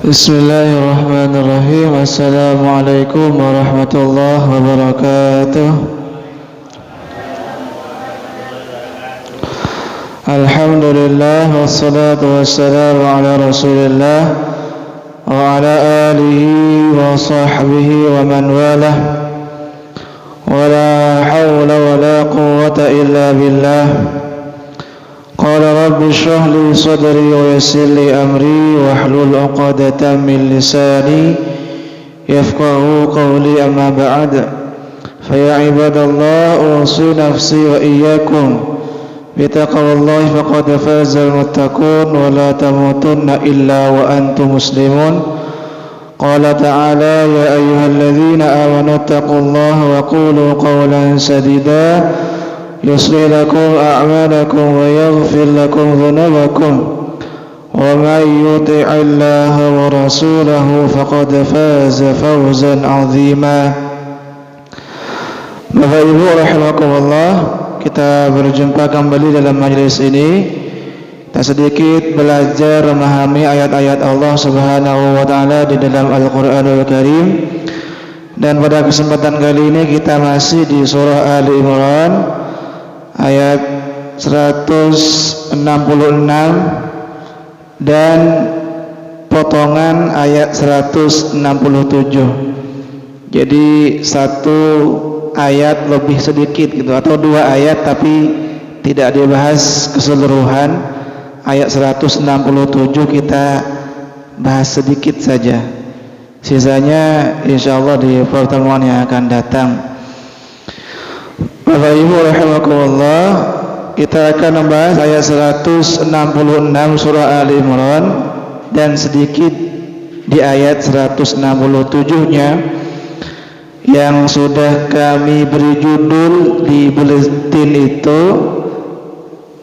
Bismillahirrahmanirrahim. Assalamualaikum warahmatullahi wabarakatuh. Alhamdulillah wassalatu wassalamu ala Rasulillah wa ala alihi wa sahbihi wa man walah. Wa la hawla wa la quwwata illa billah. Qala rabbi shrah li sadri wa yassir li amri wahlul 'uqdatam min lisani yafqahu qawli, amma ba'd. Fa ya ibadallah, usi nafsi wa iyyakum bi taqwallahi faqad fazal muttaqun wa la tamutunna illa wa antum muslimun. Qala ta'ala ya ayyuhalladzina amanu taqullaha wa qulu qawlan sadida يصلح لكم أعمالكم ويغفر لكم ذنوبكم ومن يطع الله ورسوله فقد فاز فوزا عظيما. Bapak Ibu rahimakumullah, kita berjumpa kembali dalam majelis ini. Kita sedikit belajar memahami ayat-ayat Allah Subhanahu wa taala di dalam Al-Qur'anul Karim. Dan pada kesempatan kali ini kita masih di surah Ali Imran ayat 166 dan potongan ayat 167. Jadi satu ayat lebih sedikit gitu, atau dua ayat tapi tidak dibahas keseluruhan. Ayat 167 kita bahas sedikit saja, sisanya insyaallah di pertemuan yang akan datang. Bapak Ibu rahimakumullah, kita akan membahas ayat 166 surah Ali Imran dan sedikit di ayat 167-nya yang sudah kami beri judul di buletin itu.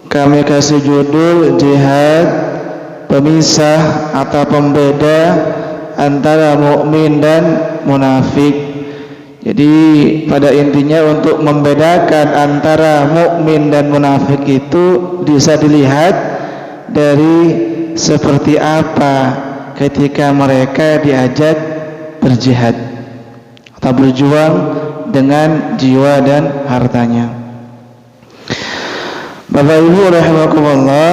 Kami kasih judul jihad pemisah atau pembeda antara mukmin dan munafik. Jadi pada intinya untuk membedakan antara mukmin dan munafik itu bisa dilihat dari seperti apa ketika mereka diajak berjihad atau berjuang dengan jiwa dan hartanya. Bapak Ibu rahimakumullah,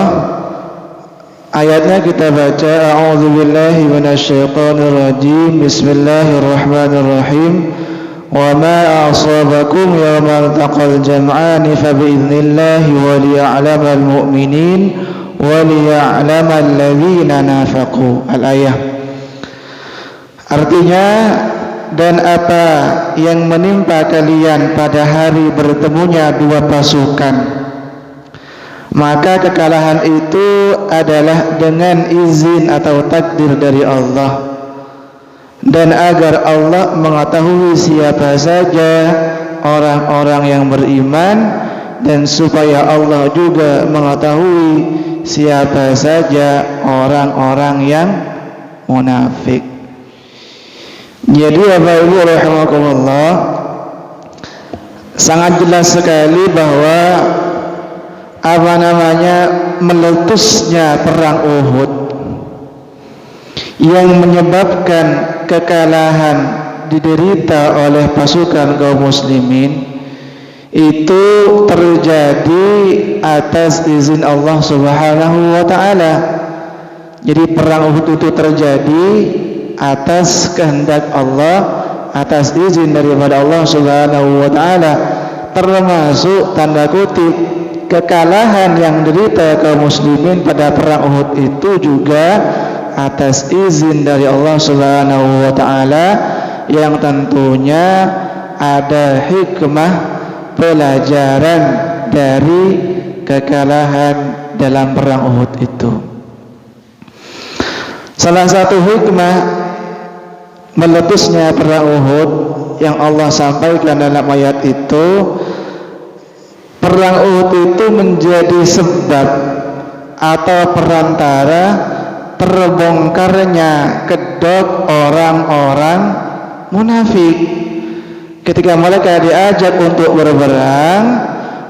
ayatnya kita baca, a'udzubillahi minasyaitonir rajim, bismillahirrahmanirrahim. وَمَا أَصَابَكُمْ يَوْمَ الْتَقَى الْجَمْعَانِ فَبِإِذْنِ اللَّهِ وَلِيَعْلَمَ الْمُؤْمِنِينَ وَلِيَعْلَمَ الَّذِينَ نَافَقُوا. Al-ayah. Artinya, dan apa yang menimpa kalian pada hari bertemunya dua pasukan, maka kekalahan itu adalah dengan izin atau takdir dari Allah. Dan agar Allah mengetahui siapa saja orang-orang yang beriman, dan supaya Allah juga mengetahui siapa saja orang-orang yang munafik. Jadi Bapak Ibu rahimakumullah, sangat jelas sekali bahwa meletusnya perang Uhud yang menyebabkan kekalahan diderita oleh pasukan kaum muslimin itu terjadi atas izin Allah Subhanahu wa taala. Jadi perang Uhud itu terjadi atas kehendak Allah, atas izin daripada Allah Subhanahu wa taala, termasuk tanda kutip kekalahan yang diderita kaum muslimin pada perang Uhud itu juga atas izin dari Allah Subhanahu wa taala, yang tentunya ada hikmah pelajaran dari kekalahan dalam perang Uhud itu. Salah satu hikmah meletusnya perang Uhud yang Allah sampaikan dalam ayat itu, perang Uhud itu menjadi sebab atau perantara terbongkarnya kedok orang-orang munafik. Ketika mereka diajak untuk berperang,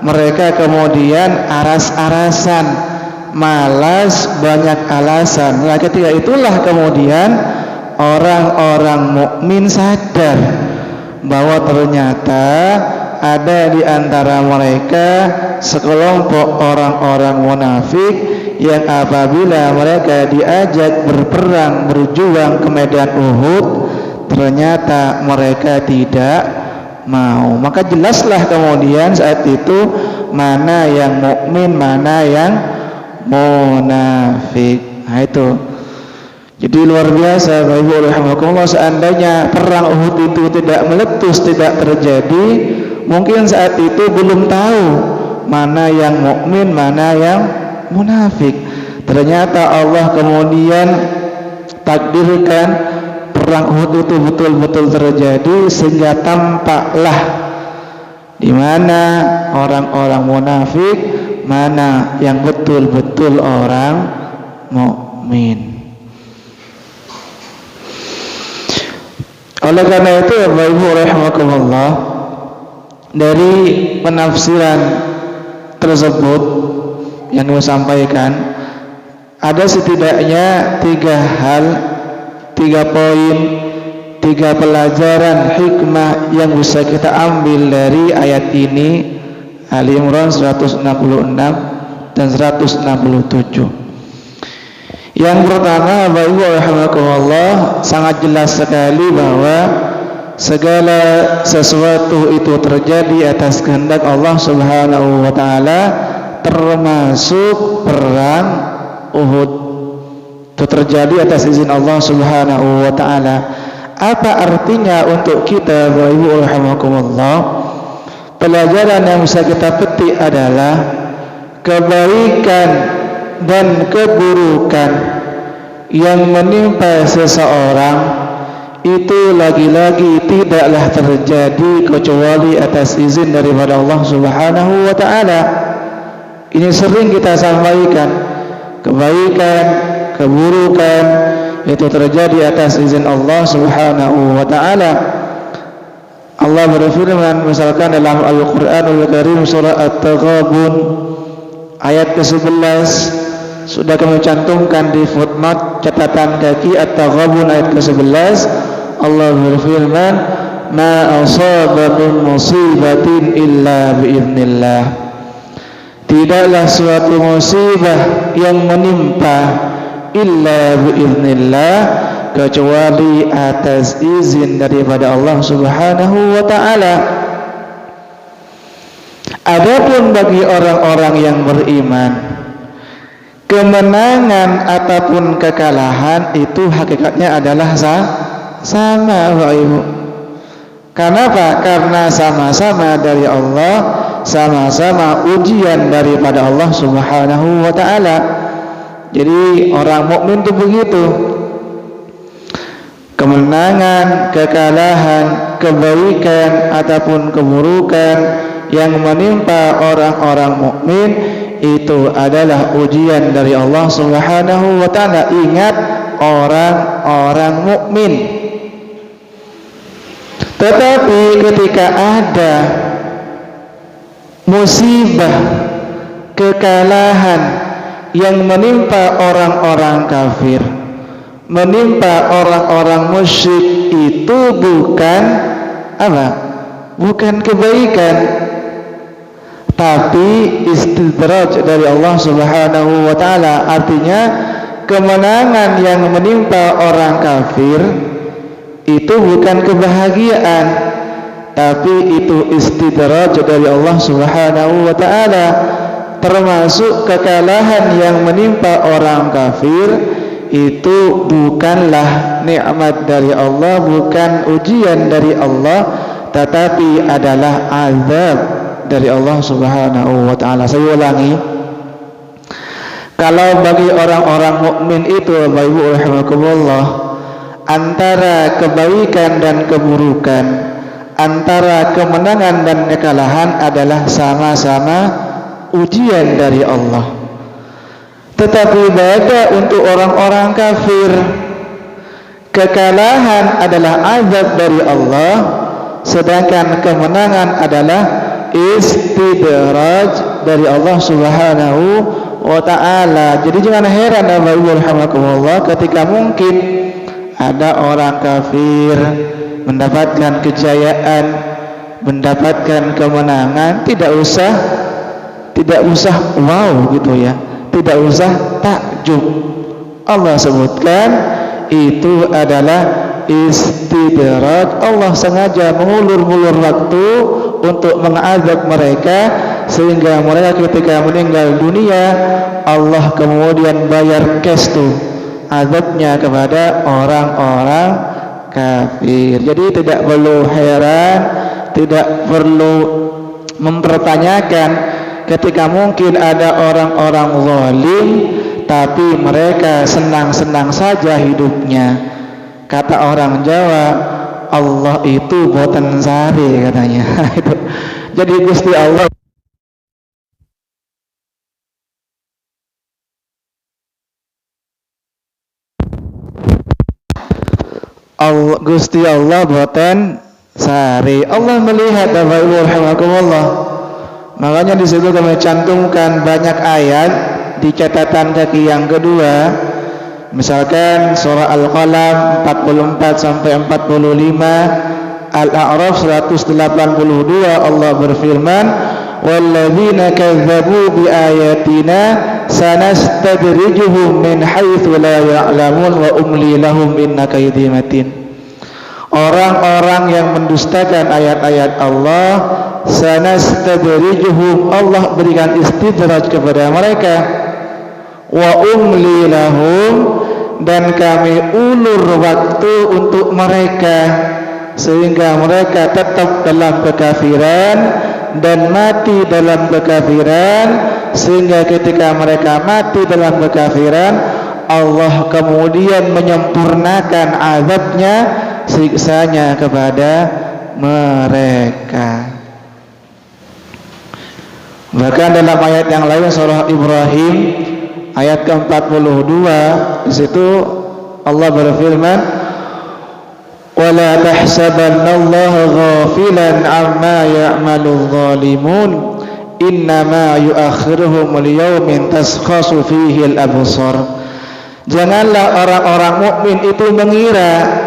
mereka kemudian aras-arasan malas, banyak alasan. Nah, ketika itulah kemudian orang-orang mukmin sadar bahwa ternyata ada di antara mereka sekelompok orang-orang munafik yang apabila mereka diajak berperang, berjuang ke medan Uhud, ternyata mereka tidak mau. Maka jelaslah kemudian saat itu mana yang mukmin, mana yang munafik. Nah itu. Jadi luar biasa Bapak Ibu rahimakumullah, seandainya perang Uhud itu tidak meletus, tidak terjadi, mungkin saat itu belum tahu mana yang mukmin, mana yang munafik. Ternyata Allah kemudian takdirkan perang Uhud itu betul-betul terjadi, sehingga tampaklah di mana orang-orang munafik, mana yang betul-betul orang mukmin. Oleh karena itu Bapak Ibu rahimakumullah, dari penafsiran tersebut yang saya sampaikan, ada setidaknya 3 hal, 3 poin, 3 pelajaran hikmah yang bisa kita ambil dari ayat ini, Ali Imran 166 dan 167. Yang pertama, Bapak Ibu rahimakumullah, sangat jelas sekali bahwa segala sesuatu itu terjadi atas kehendak Allah Subhanahu wa taala, termasuk perang Uhud. Itu terjadi atas izin Allah Subhanahu wa taala. Apa artinya untuk kita Bapak Ibu rahimakumullah? Pelajaran yang bisa kita petik adalah kebaikan dan keburukan yang menimpa seseorang itu lagi-lagi tidaklah terjadi kecuali atas izin daripada Allah Subhanahu wa taala. Ini sering kita sampaikan, kebaikan, keburukan itu terjadi atas izin Allah Subhanahu wa taala. Allah berfirman misalkan dalam Al-Qur'anul Karim surah At-Taghabun ayat ke-11, sudah kami cantumkan di footnote catatan kaki At-Taghabun ayat ke-11. Allah berfirman, ma asaba min musibatin illa biiznillah. Tidaklah suatu musibah yang menimpa illa biiznillah, kecuali atas izin daripada Allah Subhanahu wa taala. Adapun bagi orang-orang yang beriman, kemenangan ataupun kekalahan itu hakikatnya adalah sama Bapak Ibu. Kenapa? Karena sama-sama dari Allah, sama-sama ujian daripada Allah Subhanahu wa taala. Jadi orang mukmin itu begitu. Kemenangan, kekalahan, kebaikan ataupun keburukan yang menimpa orang-orang mukmin itu adalah ujian dari Allah Subhanahu wa taala. Ingat, orang-orang mukmin. Tetapi ketika ada musibah, kekalahan yang menimpa orang-orang kafir, menimpa orang-orang musyrik, itu bukan apa? Bukan kebaikan, tapi istidraj dari Allah Subhanahu wa taala. Artinya kemenangan yang menimpa orang kafir itu bukan kebahagiaan, tapi itu istidraj dari Allah Subhanahu wa taala. Termasuk kekalahan yang menimpa orang kafir itu bukanlah nikmat dari Allah, bukan ujian dari Allah, tetapi adalah azab dari Allah Subhanahu wa taala. Saya ulangi, kalau bagi orang-orang mukmin itu Bapak Ibu rahimakumullah, antara kebaikan dan keburukan, antara kemenangan dan kekalahan adalah sama-sama ujian dari Allah. Tetapi beda untuk orang-orang kafir, kekalahan adalah azab dari Allah, sedangkan kemenangan adalah istidraj dari Allah Subhanahu wa ta'ala. Jadi jangan heran Bapak Ibu rahimakumullah ketika mungkin ada orang kafir mendapatkan kejayaan, mendapatkan kemenangan, tidak usah wow gitu ya, tidak usah takjub. Allah sebutkan itu adalah istidraj. Allah sengaja mengulur-ulur waktu untuk mengazab mereka, sehingga mereka ketika meninggal dunia Allah kemudian bayar cash tuh azabnya kepada orang-orang kafir. Jadi tidak perlu heran, tidak perlu mempertanyakan ketika mungkin ada orang-orang zalim tapi mereka senang-senang saja hidupnya. Kata orang Jawa, Allah itu boten sari katanya. Itu. Jadi Gusti Allah Gusti Allah boten sari. Allah melihat Bapak Ibu rahimakumullah. Makanya di situ kami cantumkan banyak ayat di catatan kaki yang kedua. Misalkan surah Al-Qalam 44 sampai 45, Al-A'raf 182 Allah berfirman, "Walladzina kadzdzabu biayatina sanastadrijuhum min haitsu la ya'lamun wa umli lahum inna kaydi matin." Orang-orang yang mendustakan ayat-ayat Allah, sanastadrijuhum, Allah berikan istidraj kepada mereka, wa umli lahum, dan kami ulur waktu untuk mereka sehingga mereka tetap dalam kekafiran dan mati dalam kekafiran, sehingga ketika mereka mati dalam kekafiran Allah kemudian menyempurnakan azabnya, siksanya kepada mereka. Bahkan dalam ayat yang lain surah Ibrahim ayat ke-42, di situ Allah berfirman, "Wala tahsabannallaha ghafilan 'amma ya'malul zalimun, innama yu'akhiruhum liyaumin taskhasu fihi al-absar." Janganlah orang-orang mukmin itu mengira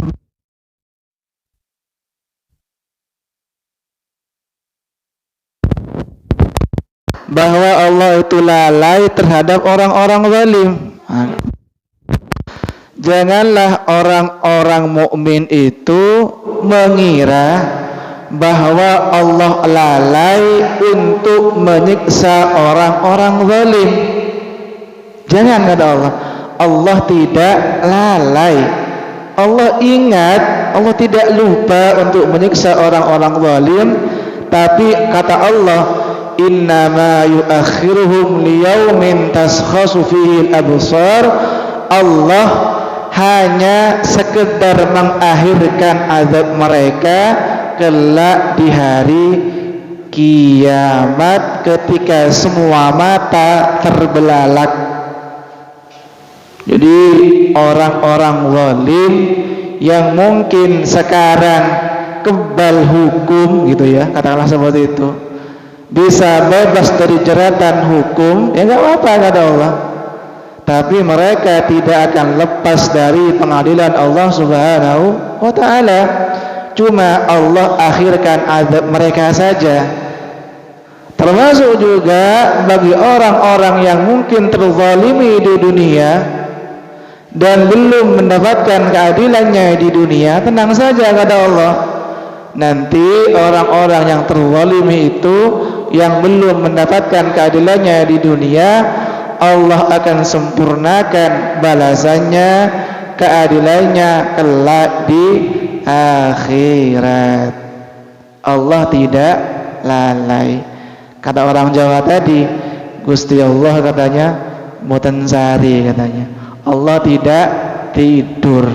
bahwa Allah itu lalai terhadap orang-orang zalim. Janganlah orang-orang mukmin itu mengira bahwa Allah lalai untuk menyiksa orang-orang zalim. Jangan, kata Allah. Allah tidak lalai. Allah ingat, Allah tidak lupa untuk menyiksa orang-orang zalim, tapi kata Allah, innama yuakhiruhum liyaumin taskhasu fihi al-absar. Allah hanya sekedar mengakhirkan azab mereka kelak di hari kiamat ketika semua mata terbelalak. Jadi orang-orang zalim yang mungkin sekarang kebal hukum gitu ya, katakanlah seperti itu, bisa bebas dari jeratan hukum, ya nggak apa-apa kata Allah. Tapi mereka tidak akan lepas dari pengadilan Allah Subhanahu wa ta'ala. Cuma Allah akhirkan azab mereka saja. Termasuk juga bagi orang-orang yang mungkin terzalimi di dunia dan belum mendapatkan keadilannya di dunia, tenang saja kata Allah. Nanti orang-orang yang terzalimi itu yang belum mendapatkan keadilannya di dunia, Allah akan sempurnakan balasannya, keadilannya kelak di akhirat. Allah tidak lalai. Kata orang Jawa tadi, Gusti Allah katanya boten sari katanya. Allah tidak tidur.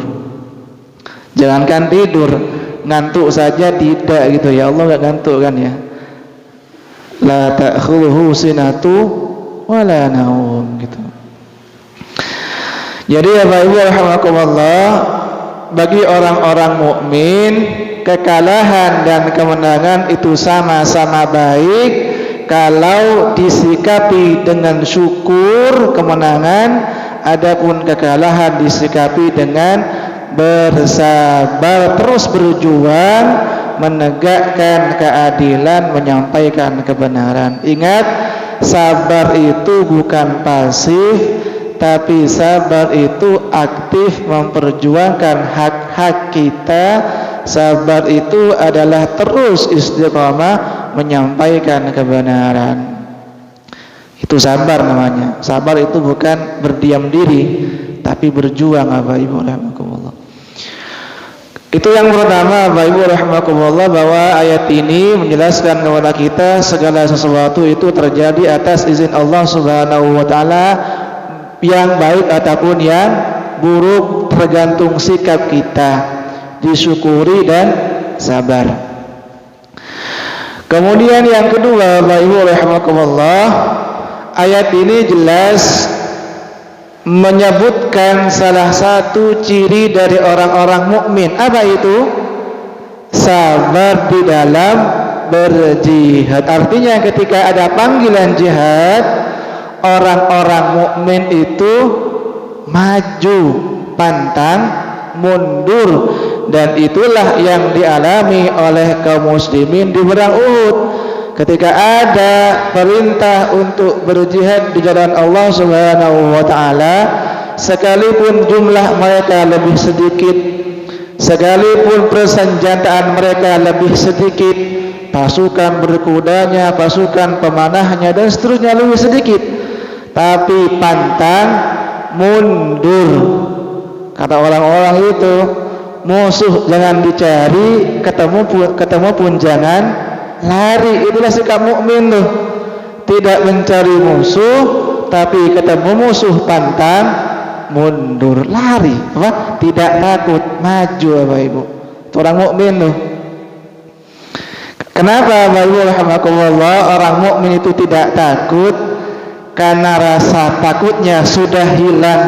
Jangankan tidur, ngantuk saja tidak gitu ya. Allah enggak ngantuk kan ya. La ta'khudhuhu sinatu wala naum gitu. Jadi ya Bapak Ibu rahimakumullah, bagi orang-orang mukmin kekalahan dan kemenangan itu sama-sama baik, kalau disikapi dengan syukur kemenangan, adapun kekalahan disikapi dengan bersabar, terus berjuang menegakkan keadilan, menyampaikan kebenaran. Ingat, sabar itu bukan pasif, tapi sabar itu aktif memperjuangkan hak-hak kita. Sabar itu adalah terus istiqamah menyampaikan kebenaran. Itu sabar namanya. Sabar itu bukan berdiam diri, tapi berjuang, Bapak Ibu rahimakumullah. Itu yang pertama, Bapak Ibu rahimakumullah, bahwa ayat ini menjelaskan kepada kita segala sesuatu itu terjadi atas izin Allah Subhanahu wa taala, yang baik ataupun yang buruk tergantung sikap kita, disyukuri dan sabar. Kemudian yang kedua, Bapak Ibu rahimakumullah, ayat ini jelas menyebutkan salah satu ciri dari orang-orang mukmin. Apa itu? Sabar di dalam berjihad. Artinya ketika ada panggilan jihad, orang-orang mukmin itu maju, pantang mundur, dan itulah yang dialami oleh kaum muslimin di perang Uhud. Ketika ada perintah untuk berjihad di jalan Allah Subhanahu wa taala, sekalipun jumlah mereka lebih sedikit, sekalipun persenjataan mereka lebih sedikit, pasukan berkudanya, pasukan pemanahnya dan seterusnya lebih sedikit, tapi pantang mundur. Kata orang-orang itu, musuh jangan dicari, ketemu pun jangan lari. Itulah sikap mukmin tuh. Tidak mencari musuh, tapi ketemu musuh pantang mundur, lari. Apa? Tidak takut, maju, Bapak Ibu. Itu orang mukmin tuh. Kenapa, Bapak Ibu rahimakumullah, orang mukmin itu tidak takut? Karena rasa takutnya sudah hilang,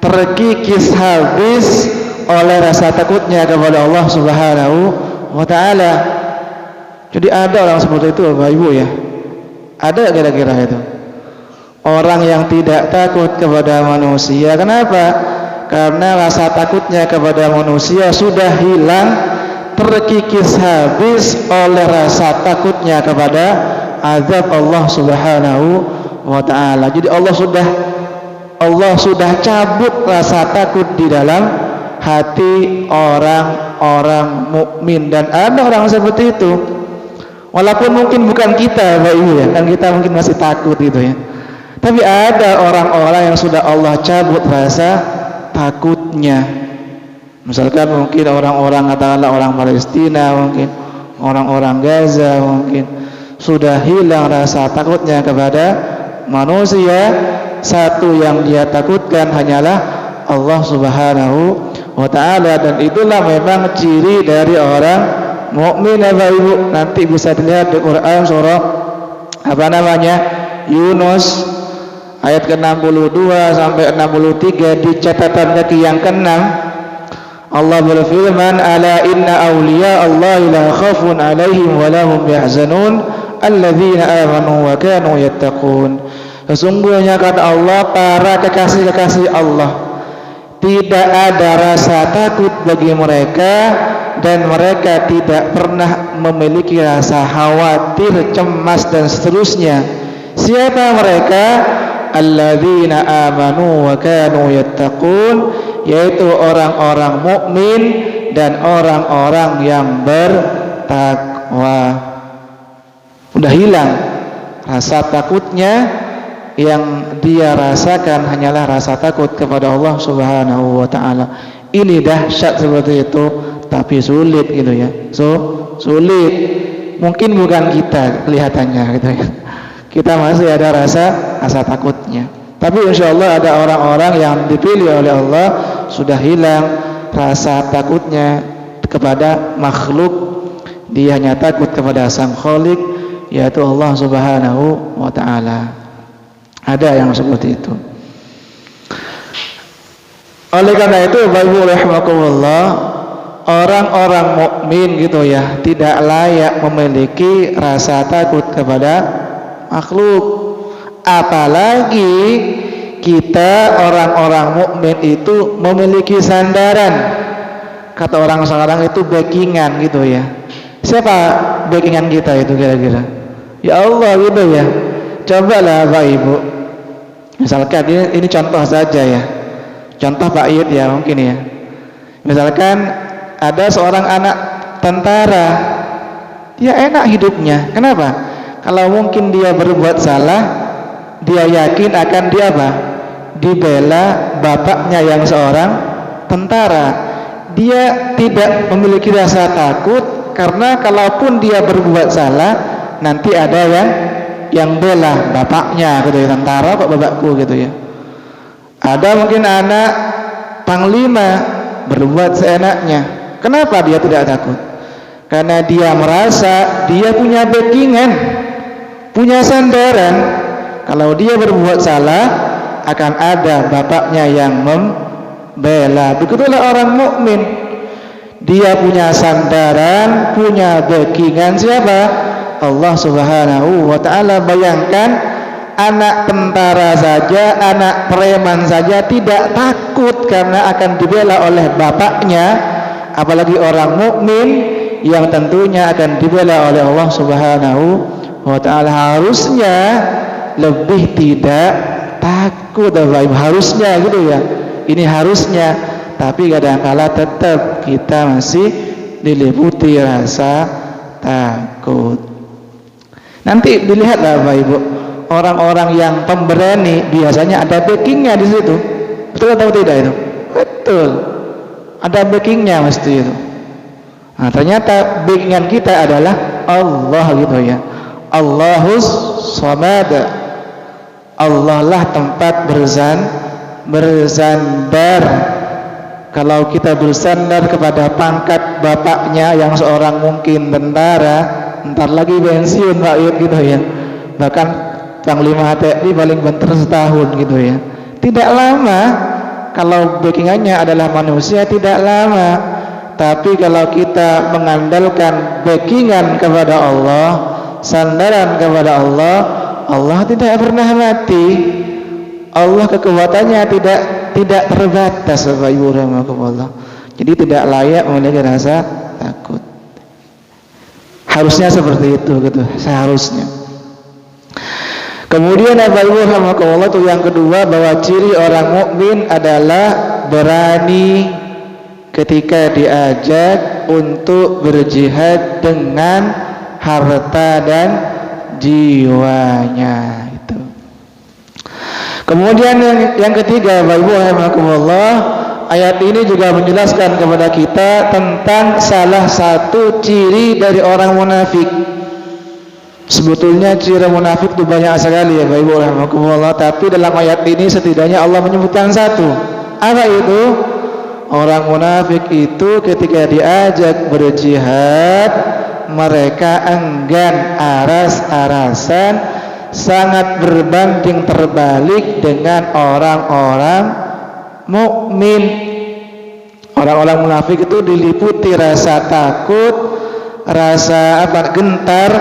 terkikis habis oleh rasa takutnya kepada Allah Subhanahu wa taala. Jadi ada orang seperti itu, Bapak Ibu ya. Ada kira-kira itu orang yang tidak takut kepada manusia. Kenapa? Karena rasa takutnya kepada manusia sudah hilang, terkikis habis oleh rasa takutnya kepada azab Allah Subhanahu wa taala. Jadi Allah sudah cabut rasa takut di dalam hati orang-orang mukmin, dan ada orang seperti itu. Walaupun mungkin bukan kita, Bapak Ibu ya, kan kita mungkin masih takut gitu ya. Tapi ada orang-orang yang sudah Allah cabut rasa takutnya. Misalkan mungkin orang-orang, katakanlah orang Palestina, mungkin orang-orang Gaza, mungkin sudah hilang rasa takutnya kepada manusia. Satu yang dia takutkan hanyalah Allah Subhanahu wa taala, dan itulah memang ciri dari orang mukmin, Bapak Ibu. Nanti bisa dilihat di Quran surah Yunus ayat ke-62 sampai 63 di catatan kaki yang ke-6. Allah berfirman, ala inna awliya Allah la khafun alaihim wa lahum yahzanun alladzina amanu wa kanu yattaqun. Sesungguhnya kata Allah, para kekasih-kekasih Allah tidak ada rasa takut bagi mereka, dan mereka tidak pernah memiliki rasa khawatir, cemas dan seterusnya. Siapa mereka? Alladzina amanu wa kanu yattaqun, yaitu orang-orang mukmin dan orang-orang yang bertakwa. Udah hilang rasa takutnya, yang dia rasakan hanyalah rasa takut kepada Allah Subhanahu wa taala. Ini dahsyat seperti itu, tapi sulit gitu ya. Sulit. Mungkin bukan kita kelihatannya gitu ya. Kita masih ada rasa takutnya. Tapi insyaallah ada orang-orang yang dipilih oleh Allah sudah hilang rasa takutnya kepada makhluk. Dia hanya takut kepada Sang Khaliq, yaitu Allah Subhanahu wa taala. Ada yang seperti itu. Oleh karena itu, Bapak Ibu rahimakumullah, orang-orang mukmin gitu ya tidak layak memiliki rasa takut kepada makhluk, apalagi kita orang-orang mukmin itu memiliki sandaran. Kata orang sekarang itu backingan gitu ya. Siapa backingan kita itu kira-kira? Ya Allah gitu ya. Cobalah Bapak Ibu, misalkan ini contoh saja ya, contoh Pak Iyut ya mungkin ya. Misalkan ada seorang anak tentara, dia enak hidupnya. Kenapa? Kalau mungkin dia berbuat salah, dia yakin akan dia apa? Dibela bapaknya yang seorang tentara. Dia tidak memiliki rasa takut karena kalaupun dia berbuat salah, nanti ada yang bela bapaknya gitu ya, tentara kok bapakku gitu ya. Ada mungkin anak panglima berbuat seenaknya. Kenapa dia tidak takut? Karena dia merasa dia punya backingan, punya sandaran. Kalau dia berbuat salah, akan ada bapaknya yang membela. Begitulah orang mukmin. Dia punya sandaran, punya backingan siapa? Allah Subhanahu wa ta'ala. Bayangkan anak tentara saja, anak preman saja tidak takut karena akan dibela oleh bapaknya, apalagi orang mukmin yang tentunya akan dibela oleh Allah Subhanahu wa ta'ala. Harusnya lebih tidak takut, harusnya gitu ya. Ini harusnya, tapi kadang-kala tetap kita masih diliputi rasa takut. Nanti dilihatlah Bapak Ibu, orang-orang yang pemberani biasanya ada backingnya di situ. Betul atau tidak itu? Betul. Ada backingnya mesti itu. Nah, ternyata backingan kita adalah Allah gitu ya. Allahus Samad. Allah lah tempat bersandar. Kalau kita bersandar kepada pangkat bapaknya yang seorang mungkin tentara, ntar lagi pensiun Pak Yud gitu ya. Bahkan Panglima TNI paling bentar setahun gitu ya. Tidak lama. Kalau backingannya adalah manusia tidak lama. Tapi kalau kita mengandalkan backingan kepada Allah, sandaran kepada Allah, Allah tidak pernah mati. Allah kekuatannya tidak terbatas Bapak Ibu rahimakumullah. Jadi tidak layak memiliki rasa takut. Harusnya seperti itu gitu, seharusnya. Kemudian Bapak Ibu rahimakumullah, itu yang kedua, bahwa ciri orang mukmin adalah berani ketika diajak untuk berjihad dengan harta dan jiwanya. Kemudian yang ketiga, Bapak Ibu rahimakumullah, ayat ini juga menjelaskan kepada kita tentang salah satu ciri dari orang munafik. Sebetulnya ciri munafik itu banyak sekali ya Bapak Ibu rahimakumullah, tapi dalam ayat ini setidaknya Allah menyebutkan satu. Apa itu? Orang munafik itu ketika diajak berjihad, mereka enggan aras-arasan, sangat berbanding terbalik dengan orang-orang mukmin. Orang-orang munafik itu diliputi rasa takut, rasa gentar,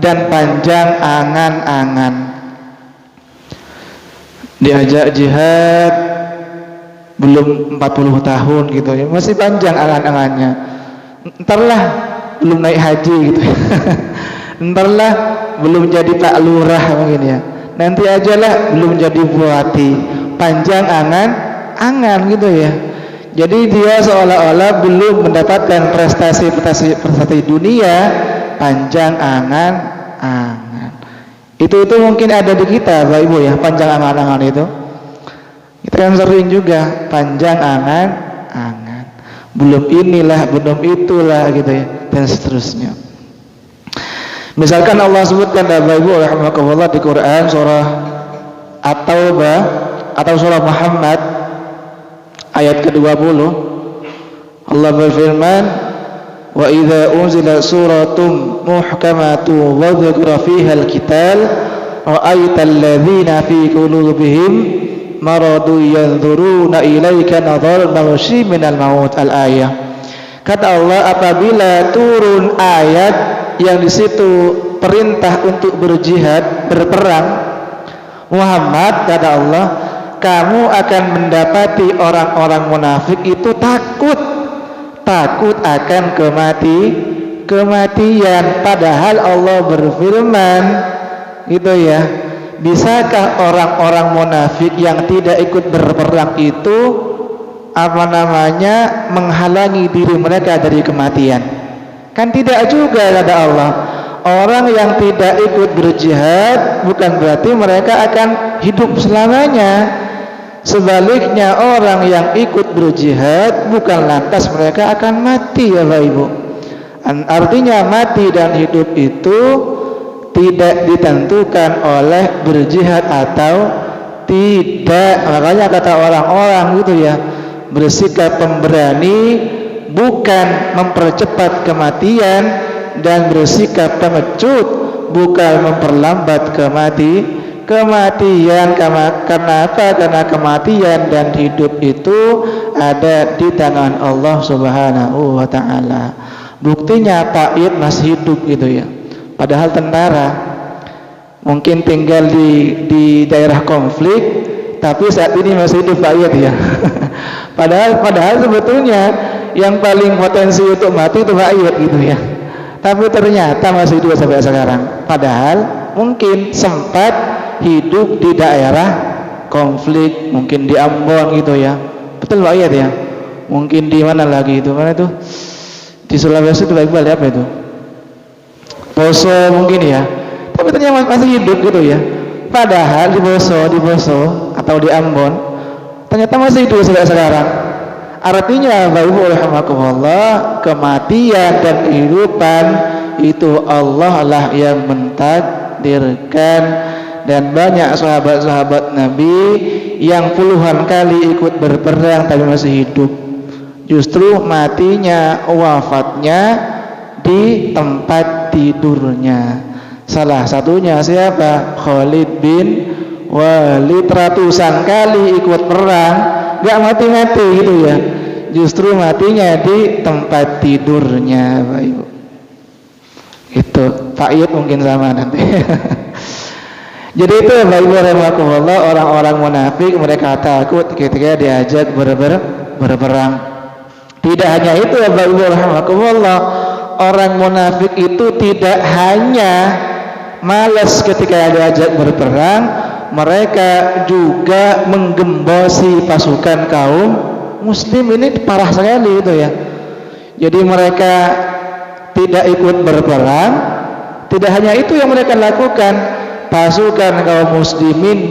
dan panjang angan-angan. Diajak jihad belum 40 tahun gitu ya, masih panjang angan-angannya. Entarlah belum naik haji gitu ya. Entarlah belum jadi Pak Lurah mungkin ya. Nanti ajalah belum jadi bupati. Panjang angan-angan gitu ya. Jadi dia seolah-olah belum mendapatkan prestasi dunia, panjang angan-angan. Itu mungkin ada di kita Bapak Ibu ya, panjang angan-angan itu. Kita kan sering juga panjang angan-angan. Belum inilah, belum itulah gitu ya, dan seterusnya. Misalkan Allah sebutkan Bapak Ibu rahimakumullah di Quran surah At-Taubah atau surah Muhammad ayat ke-20, Allah berfirman, wa idza unzilat suratum muhkamatun wa dzikra fiha al-qital ra'aital ladzina fi qulubihim maradu yanzuruna ilaika nadhar al-maghshi minal maut. Al-ayah. Kata Allah, apabila turun ayat yang di situ perintah untuk berjihad, berperang, Muhammad, kata Allah, kamu akan mendapati orang-orang munafik itu takut akan kematian. Padahal Allah berfirman, gitu ya. Bisakah orang-orang munafik yang tidak ikut berperang itu menghalangi diri mereka dari kematian? Kan tidak juga, kata Allah. Orang yang tidak ikut berjihad bukan berarti mereka akan hidup selamanya. Sebaliknya, orang yang ikut berjihad bukan lantas mereka akan mati, ya Bapak Ibu. Artinya mati dan hidup itu tidak ditentukan oleh berjihad atau tidak. Makanya kata orang-orang gitu ya, bersikap pemberani bukan mempercepat kematian, dan bersikap pengecut bukan memperlambat kematian. Karena apa? Karena kematian dan hidup itu ada di tangan Allah Subhanahu wa ta'ala. Buktinya Pak Iyad masih hidup gitu ya, padahal tentara, mungkin tinggal di daerah konflik, tapi saat ini masih hidup Pak Iyad ya. padahal sebetulnya yang paling potensi untuk mati itu Pak Iyad gitu ya, tapi ternyata masih hidup sampai sekarang. Padahal mungkin sempat hidup di daerah konflik, mungkin di Ambon gitu ya. Betul Pak Iyad ya? Mungkin di mana lagi itu? Mana itu? Di Sulawesi itu Iqbal apa itu? Poso mungkin ya. Tapi ternyata masih hidup gitu ya. Padahal di Poso atau di Ambon ternyata masih hidup sampai sekarang. Artinya Bapak Ibu rahimakumullah, kematian dan kehidupan itu Allah lah yang mentakdirkan. Dan banyak sahabat-sahabat Nabi yang puluhan kali ikut berperang tapi masih hidup, justru matinya, wafatnya di tempat tidurnya. Salah satunya siapa? Khalid bin Walid, ratusan kali ikut perang gak mati-mati gitu ya, justru matinya di tempat tidurnya. Pak Ibu, itu Pak Iyad mungkin sama nanti. Jadi itu Bapak Ibu rahimakumullah, orang-orang munafik mereka takut ketika diajak berperang. Tidak hanya itu Bapak Ibu rahimakumullah, orang munafik itu tidak hanya malas ketika diajak berperang, mereka juga menggembosi pasukan kaum muslim. Ini parah sekali itu ya. Jadi mereka tidak ikut berperang. Tidak hanya itu yang mereka lakukan, pasukan kaum muslimin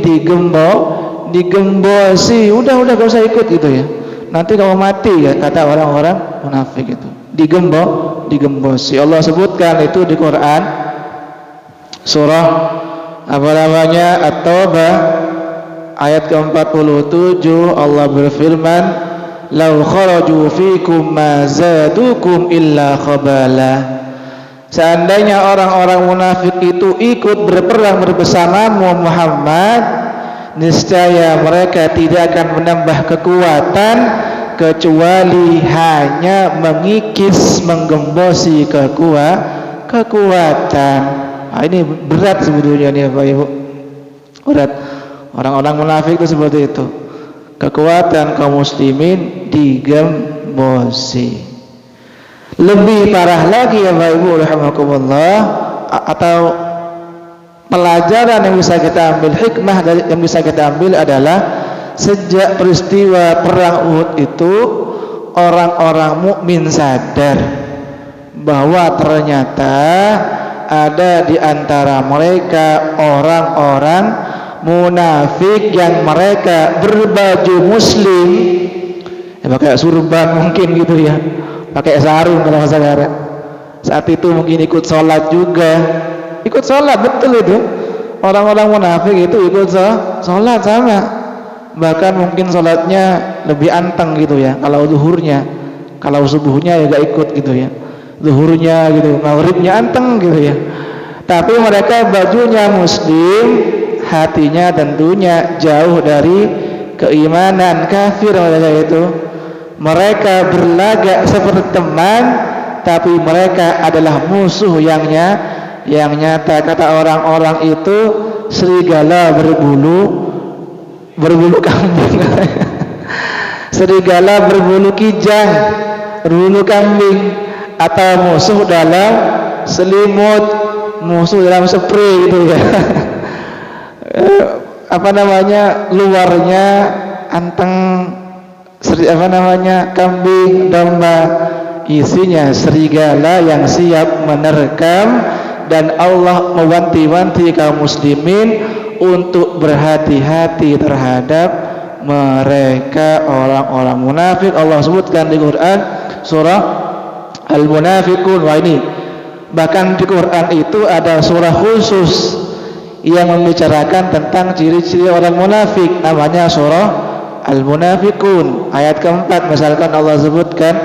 digembosi, udah gak usah ikut gitu ya, nanti kamu mati ya, kata orang-orang munafik itu. Digembosi. Allah sebutkan itu di Quran surah At-Taubah ayat ke-47. Allah berfirman, "Lau kharaju fikum ma zadukum illa khabala." Seandainya orang-orang munafik itu ikut berperang bersamamu Muhammad, niscaya mereka tidak akan menambah kekuatan kecuali hanya mengikis, menggembosi kekuatan. Nah, ini berat sebetulnya nih Bapak Ibu, berat. Orang-orang munafik itu seperti itu, kekuatan kaum muslimin digembosi. Lebih parah lagi ya Bapak Ibu rahimakumullah, atau pelajaran yang bisa kita ambil, hikmah yang bisa kita ambil adalah sejak peristiwa perang Uhud itu orang-orang mukmin sadar bahwa ternyata ada di antara mereka orang-orang munafik yang mereka berbaju muslim, ya pakai surban mungkin gitu ya, pakai sarung kalau sekarang. Saat itu mungkin ikut sholat juga, ikut sholat, betul itu. Orang-orang munafik itu ikut sholat sama, bahkan mungkin sholatnya lebih anteng gitu ya. Kalau zuhurnya, kalau subuhnya ya gak ikut gitu ya, zuhurnya gitu, maghribnya anteng gitu ya. Tapi mereka bajunya muslim, hatinya tentunya jauh dari keimanan, kafir mereka itu. Mereka berlagak seperti teman, tapi mereka adalah musuh yang nyata. Kata orang-orang itu, serigala berbulu kambing. Serigala berbulu kijang, berbulu kambing, atau musuh dalam selimut, musuh dalam spray gitu ya. Luarnya anteng, kambing, domba, isinya serigala yang siap menerkam. Dan Allah mewanti-wanti kaum muslimin untuk berhati-hati terhadap mereka orang-orang munafik. Allah sebutkan di Quran surah Al-Munafiqun. Wah, ini bahkan di Quran itu ada surah khusus yang membicarakan tentang ciri-ciri orang munafik, namanya surah Al-Munafiqun. Ayat keempat misalkan Allah sebutkan,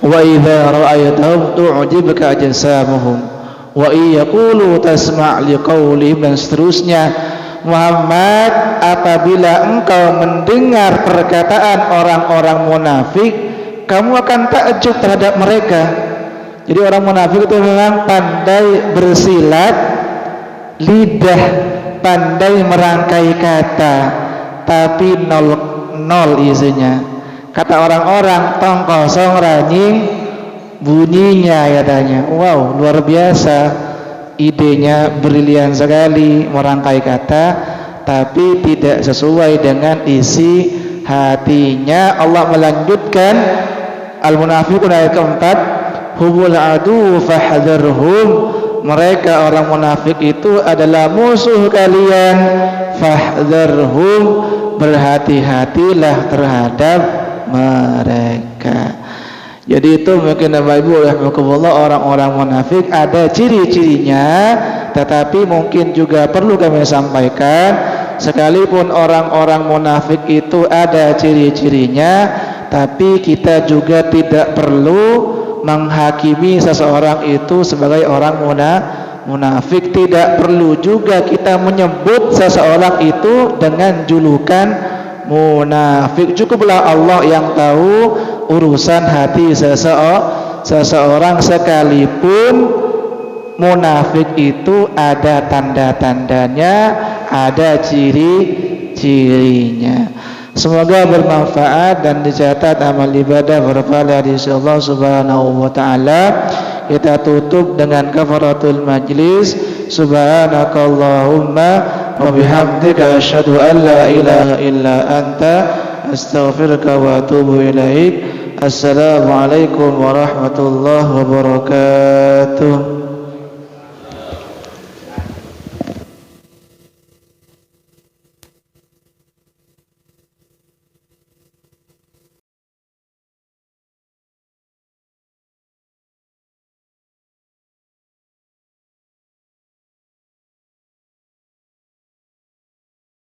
wa idza ra'aytahum tu'jibuka ajsamuhum wa yaqulu tasma' liqaulihim, dan seterusnya. Muhammad, apabila engkau mendengar perkataan orang-orang munafik, kamu akan takjub terhadap mereka. Jadi orang munafik itu memang pandai bersilat lidah, pandai merangkai kata, tapi nol isinya. Kata orang-orang, tong kosong ranjing bunyinya, katanya. Wow, luar biasa, idenya brilian sekali, merangkai kata tapi tidak sesuai dengan isi hatinya. Allah melanjutkan Al-Munafiqun ayat keempat, humul adu fahdharhum, mereka orang munafik itu adalah musuh kalian, fahdharhum, berhati-hatilah terhadap mereka. Jadi itu mungkin Bapak Ibu rahimakumullah, orang-orang munafik ada ciri-cirinya, tetapi mungkin juga perlu kami sampaikan, sekalipun orang-orang munafik itu ada ciri-cirinya, tapi kita juga tidak perlu menghakimi seseorang itu sebagai orang munafik. Tidak perlu juga kita menyebut seseorang itu dengan julukan munafik. Cukuplah Allah yang tahu urusan hati seseorang. Sekalipun munafik itu ada tanda-tandanya, ada ciri-cirinya. Semoga bermanfaat dan dicatat amal ibadah berpahala di sisi Allah Subhanahu wa taala. Kita tutup dengan kafaratul majlis. Subhanakallahumma wa bihamdika asyhadu an la ilaha illa anta astaghfiruka wa atubu ilaik. Assalamualaikum warahmatullahi wabarakatuh.